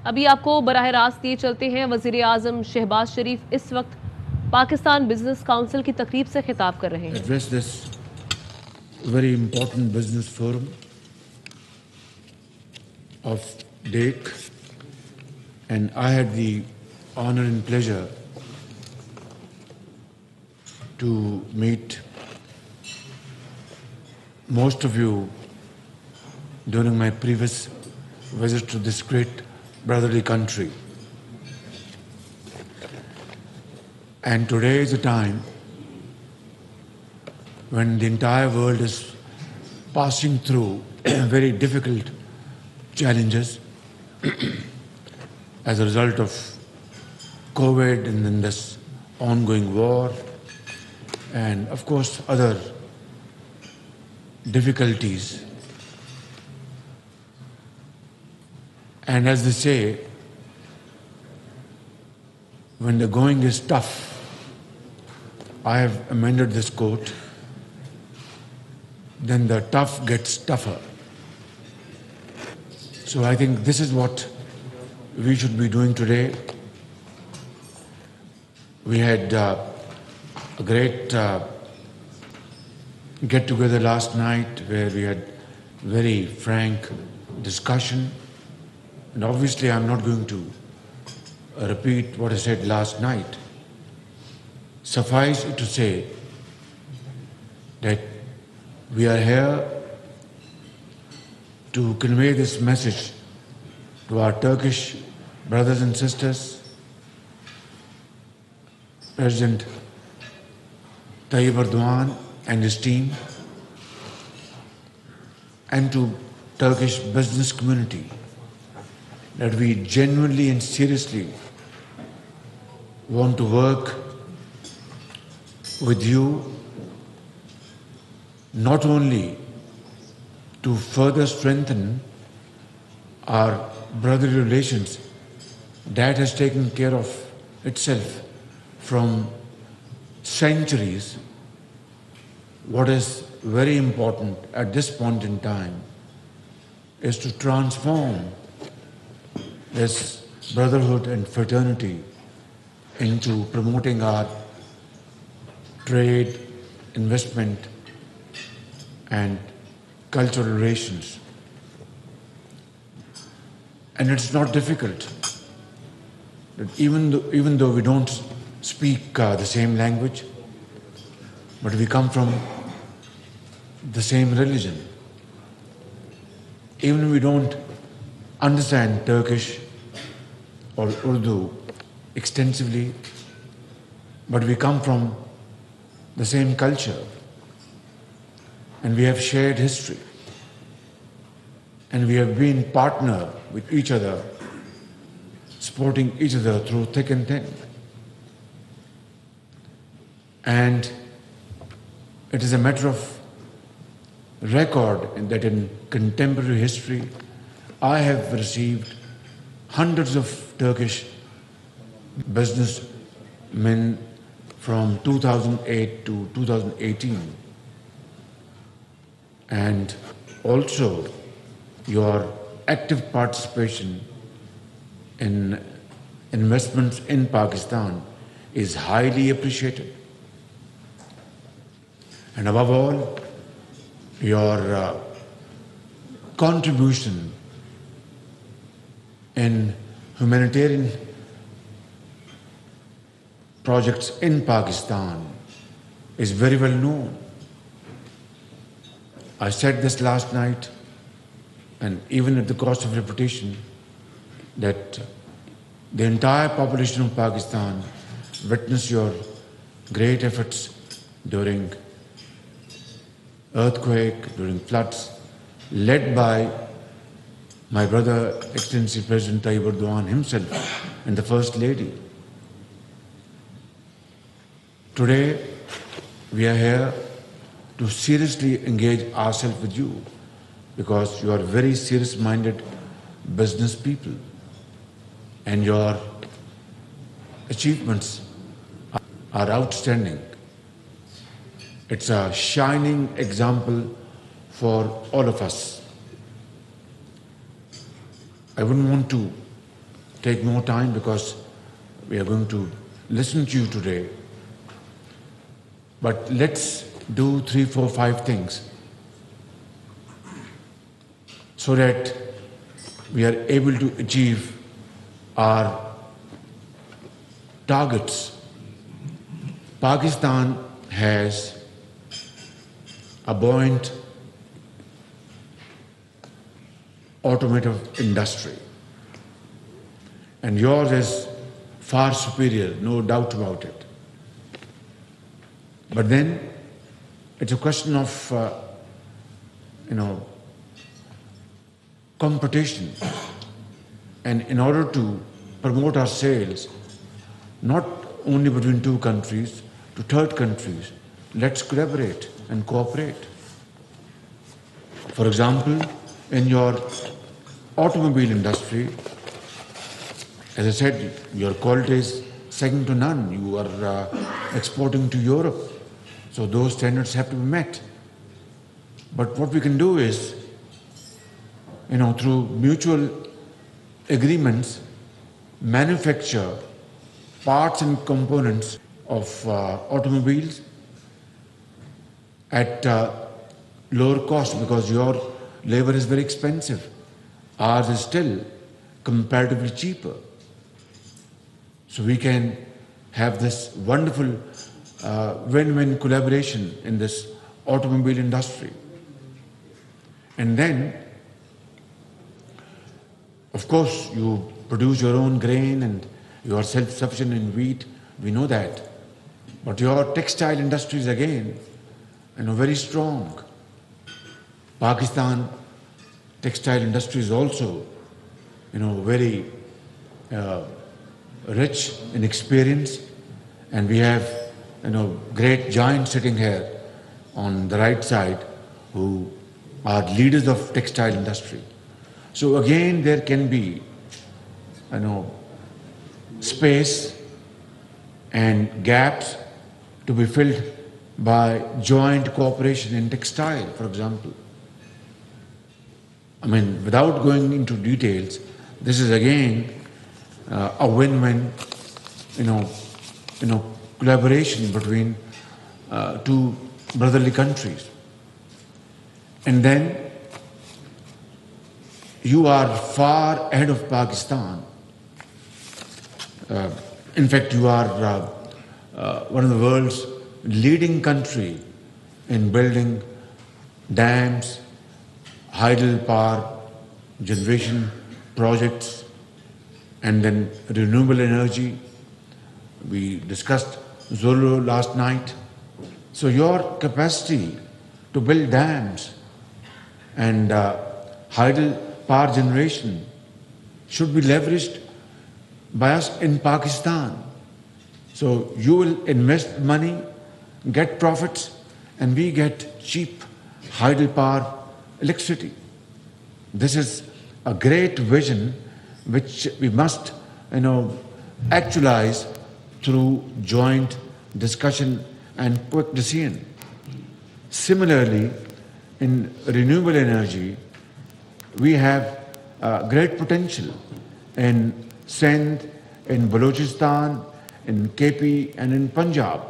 अभी आपको बराह रास्त ये चलते हैं, वज़ीर आज़म शहबाज शरीफ इस वक्त पाकिस्तान बिजनेस काउंसिल की तकरीब से खिताब कर रहे हैं। Address this very important business forum of DAKE, and I had the honor and pleasure to meet most of you during my previous visit to this great brotherly country. And today is a time when the entire world is passing through very difficult challenges as a result of COVID and then this ongoing war and of course other difficulties. And as they say, when the going is tough, I have amended this quote, then the tough gets tougher. So I think this is what we should be doing today. We had a great get-together last night where we had very frank discussion. And obviously I'm not going to repeat what I said last night. Suffice it to say that we are here to convey this message to our Turkish brothers and sisters. President Tayyip Erdogan and his team, and to Turkish business community, that we genuinely and seriously want to work with you not only to further strengthen our brotherly relations that has taken care of itself from centuries. What is very important at this point in time is to transform this brotherhood and fraternity into promoting our trade, investment, and cultural relations. And it's not difficult. That even though we don't speak the same language, but we come from the same religion. Even if we don't understand Turkish or Urdu extensively, but we come from the same culture and we have shared history and we have been partner with each other, supporting each other through thick and thin. And it is a matter of record that in contemporary history, I have received hundreds of Turkish businessmen from 2008 to 2018. And also your active participation in investments in Pakistan is highly appreciated. And above all, your contribution in humanitarian projects in Pakistan is very well known. I said this last night, and even at the cost of repetition, that the entire population of Pakistan witnessed your great efforts during earthquake, during floods, led by my brother, Excellency President Tayyip Erdogan himself and the First Lady. Today, we are here to seriously engage ourselves with you because you are very serious-minded business people and your achievements are outstanding. It's a shining example for all of us. I wouldn't want to take more time because we are going to listen to you today. But let's do 3, 4, 5 things so that we are able to achieve our targets. Pakistan has a buoyant automotive industry, and yours is far superior, no doubt about it. But then it's a question of, competition. And in order to promote our sales, not only between two countries, to third countries, let's collaborate and cooperate. For example, in your automobile industry, as I said, your quality is second to none. You are exporting to Europe, so those standards have to be met. But what we can do is, through mutual agreements, manufacture parts and components of automobiles at lower cost, because your labor is very expensive. Ours is still comparatively cheaper. So we can have this wonderful win-win collaboration in this automobile industry. And then, of course, you produce your own grain and you are self-sufficient in wheat, we know that. But your textile industry is again, very strong. Pakistan textile industry is also, very rich in experience, and we have, great giants sitting here on the right side who are leaders of textile industry. So again, there can be, space and gaps to be filled by joint cooperation in textile, for example. Without going into details, this is again a win-win, collaboration between two brotherly countries. And then you are far ahead of Pakistan. In fact, you are one of the world's leading country in building dams, hydel power generation projects, and then renewable energy. We discussed Zolo last night. So your capacity to build dams and hydel power generation should be leveraged by us in Pakistan. So you will invest money, get profits, and we get cheap hydel power electricity. This is a great vision which we must, actualize through joint discussion and quick decision. Similarly, in renewable energy, we have great potential in Sindh, in Balochistan, in KP, and in Punjab.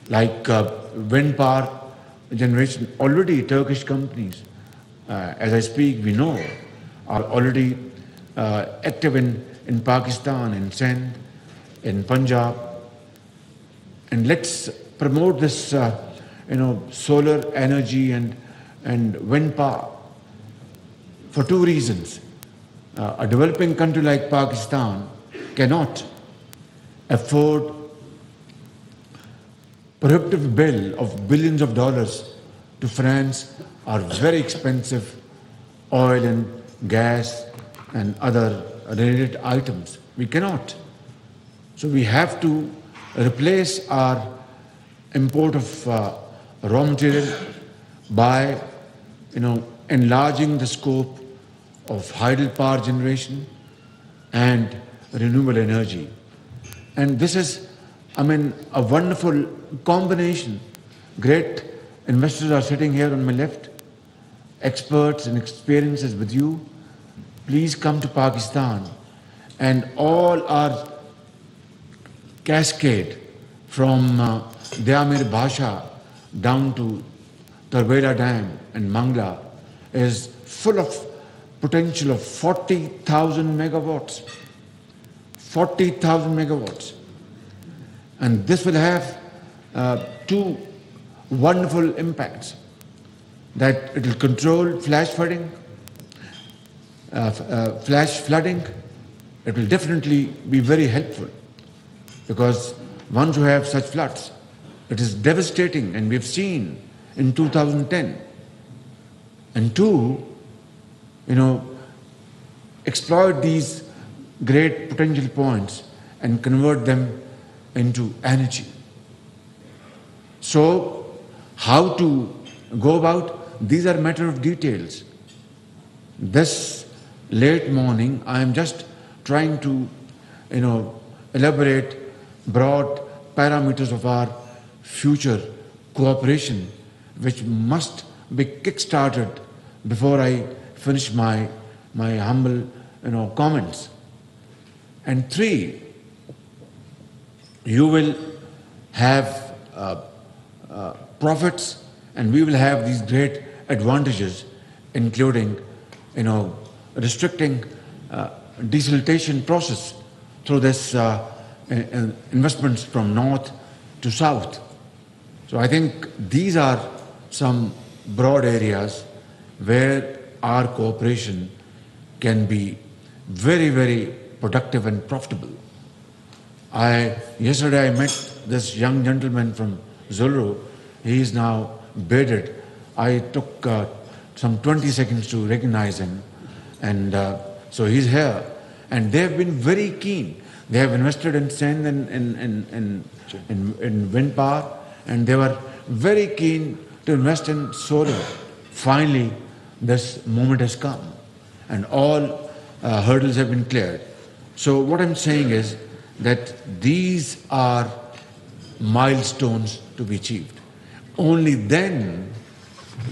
Like wind power generation, already Turkish companies, as I speak, we know, are already active in Pakistan, in Sindh, in Punjab. And let's promote this, solar energy and wind power for two reasons. A developing country like Pakistan cannot afford prohibitive bill of billions of dollars to finance our very expensive oil and gas and other related items. We cannot. So we have to replace our import of raw material by, enlarging the scope of hydel power generation and renewable energy. And this is, a wonderful combination. Great investors are sitting here on my left, experts and experiences with you. Please come to Pakistan and all our cascade from Dayamir Bhasha down to Tarbela Dam and Mangla is full of potential of 40,000 megawatts. 40,000 megawatts. And this will have two wonderful impacts. That it will control flash flooding. It will definitely be very helpful, because once you have such floods, it is devastating, and we've seen in 2010. And two, exploit these great potential points and convert them into energy. So, how to go about? These are matter of details. This late morning, I am just trying to, elaborate broad parameters of our future cooperation, which must be kick-started before I finish my humble, comments. And three, you will have profits, and we will have these great advantages, including, restricting desiltation process through this investments from north to south. So I think these are some broad areas where our cooperation can be very, very productive and profitable. Yesterday I met this young gentleman from Zulu. He is now bearded. I took some 20 seconds to recognize him, and so he's here. And they have been very keen. They have invested in sand and in wind power, and they were very keen to invest in solar. Finally, this moment has come, and all hurdles have been cleared. So what I'm saying is that these are milestones to be achieved. Only then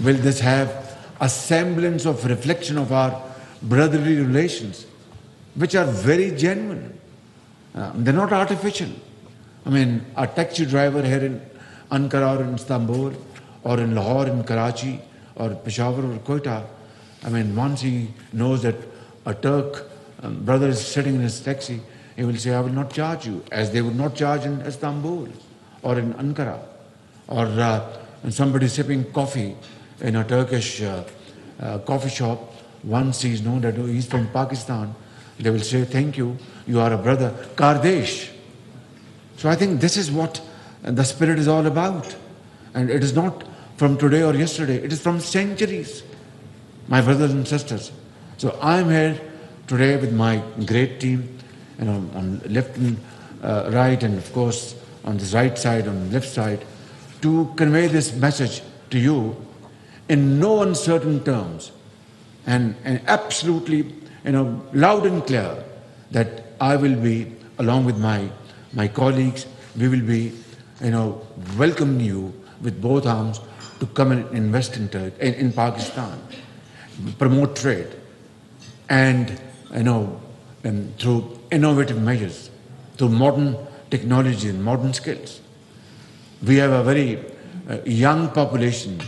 will this have a semblance of reflection of our brotherly relations, which are very genuine. They're not artificial. I mean, a taxi driver here in Ankara or in Istanbul or in Lahore, in Karachi or Peshawar or Quetta, I mean, once he knows that a Turk brother is sitting in his taxi, he will say, I will not charge you, as they would not charge in Istanbul or in Ankara. Or somebody sipping coffee in a Turkish coffee shop, once he's known that he's from Pakistan, they will say, thank you, you are a brother, Kardesh. So I think this is what the spirit is all about. And it is not from today or yesterday, it is from centuries, my brothers and sisters. So I'm here today with my great team, on left and right, and of course on this right side, on the left side, to convey this message to you in no uncertain terms, and absolutely, loud and clear, that I will be, along with my colleagues, we will be, welcoming you with both arms to come and invest in Pakistan, promote trade, and through innovative measures, through modern technology and modern skills. We have a very young population.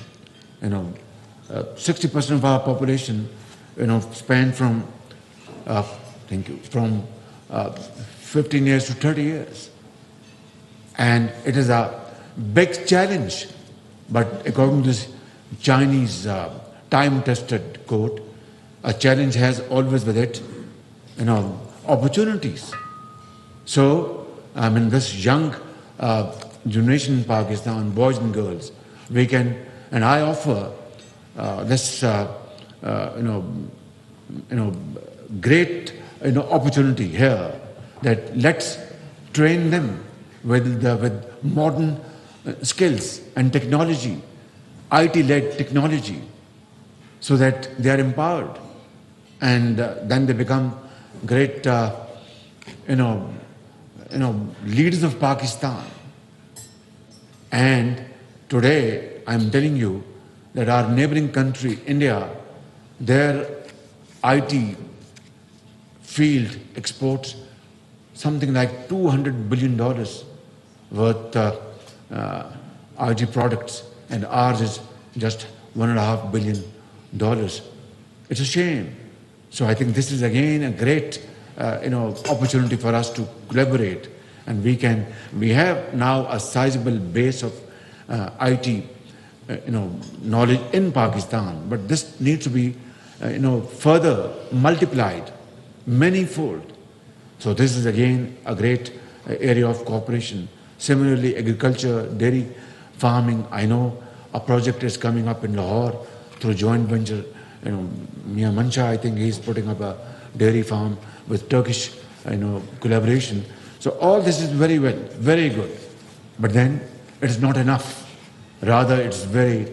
60% of our population, span from 15 years to 30 years, and it is a big challenge. But according to this Chinese time-tested quote, a challenge has always with it, opportunities. So, this young generation in Pakistan, boys and girls, we can, and I offer this, great, opportunity here, that let's train them with modern skills and technology, IT-led technology, so that they are empowered, and then they become great, leaders of Pakistan. And today, I'm telling you that our neighboring country, India, their IT field exports something like $200 billion worth IT products, and ours is just $1.5 billion. It's a shame. So I think this is again a great opportunity for us to collaborate, and we have now a sizable base of IT knowledge in Pakistan, but this needs to be further multiplied many-fold. So this is again a great area of cooperation. Similarly, agriculture, dairy farming. I know a project is coming up in Lahore through joint venture. Mia Mancha, I think he's putting up a dairy farm with Turkish collaboration. So all this is very well, very good. But then it is not enough. Rather, it's very,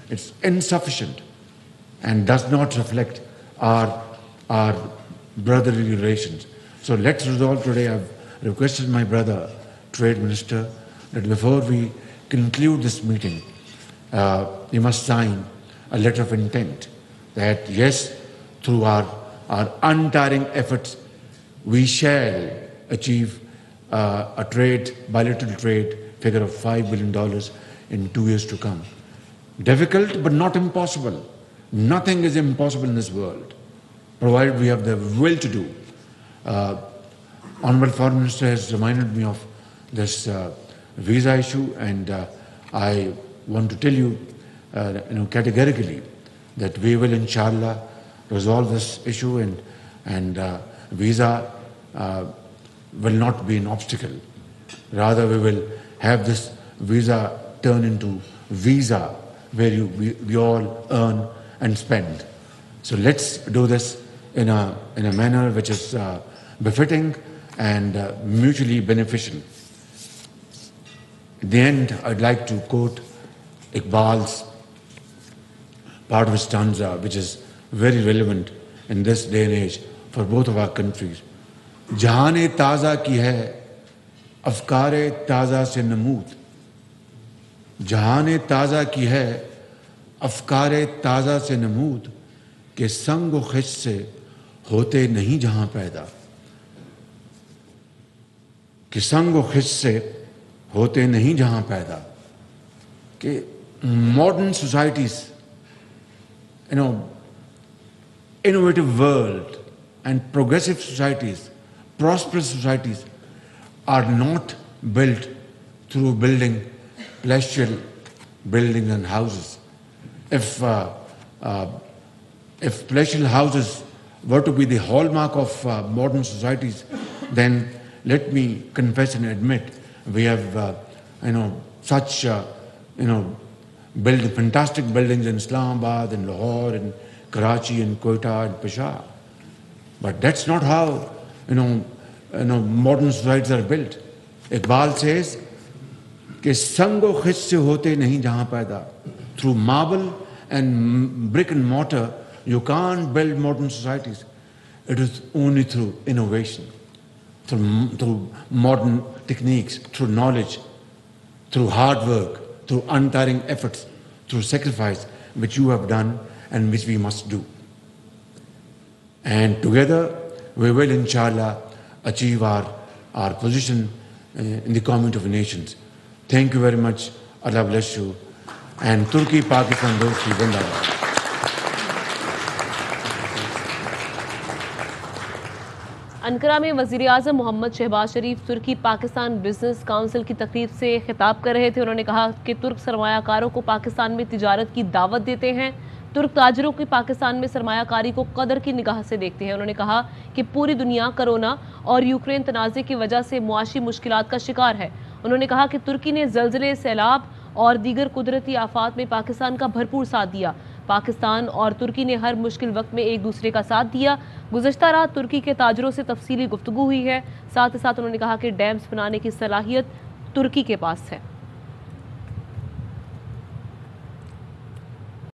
it's insufficient and does not reflect our brotherly relations. So let's resolve today. I've requested my brother, Trade Minister, that before we conclude this meeting, we must sign a letter of intent that yes, through our untiring efforts, we shall achieve a bilateral trade figure of $5 billion in 2 years to come. Difficult, but not impossible. Nothing is impossible in this world, provided we have the will to do. Honorable Foreign Minister has reminded me of this visa issue, and I want to tell you, categorically that we will, inshallah, resolve this issue, and visa will not be an obstacle. Rather, we will have this visa turn into visa where we all earn and spend. So let's do this in a manner which is befitting and mutually beneficial. At the end, I'd like to quote Iqbal's part of his stanza, which is very relevant in this day and age for both of our countries. Jahan-e taza ki hai, afkar-e taza se namood. Jahan-e taza ki hai, afkar-e taza se namood, ke sang o khish se hote nahi jahan paida. Ke sang o khish se hote nahi jahan paida. Ke modern societies, innovative world and progressive societies, prosperous societies are not built through building palatial buildings and houses. If palatial houses were to be the hallmark of modern societies, then let me confess and admit we have such build fantastic buildings in Islamabad, in Lahore, in Karachi, in Quetta, and Peshawar. But that's not how modern societies are built. Iqbal says, "Ke sango khish se hote nahi jahan paida." Through marble and brick and mortar, you can't build modern societies. It is only through innovation, through modern techniques, through knowledge, through hard work, through untiring efforts, through sacrifice, which you have done and which we must do. And together we will, inshallah, achieve our position in the community of nations. Thank you very much. Allah bless you. And Turkey, Pakistan, Dosti, Zindabad. अंकरा में वज़ीर आज़म मोहम्मद शहबाज शरीफ तुर्की Pakistan business council की तकरीब से खिताब कर रहे थे। उन्होंने कहा कि तुर्क सरमायाकारों को पाकिस्तान में तिजारत की दावत देते हैं। तुर्क ताजरों की पाकिस्तान में सरमायाकारी को कदर की निगाह से देखते हैं। उन्होंने कहा कि पूरी दुनिया कोरोना और यूक्रेन तनाज़े की वजह से मुआशी मुश्किलात का शिकार है। उन्होंने कहा कि तुर्की ने ज़लज़ले, सैलाब और दीगर कुदरती आफात में पाकिस्तान का भरपूर साथ दिया। पाकिस्तान और तुर्की ने हर मुश्किल वक्त में एक दूसरे का साथ दिया। गुज़श्ता रात तुर्की के ताजरों से तफसीली गुफ्तगू हुई है। साथ ही साथ उन्होंने कहा कि डैम्स बनाने की सलाहियत तुर्की के पास है।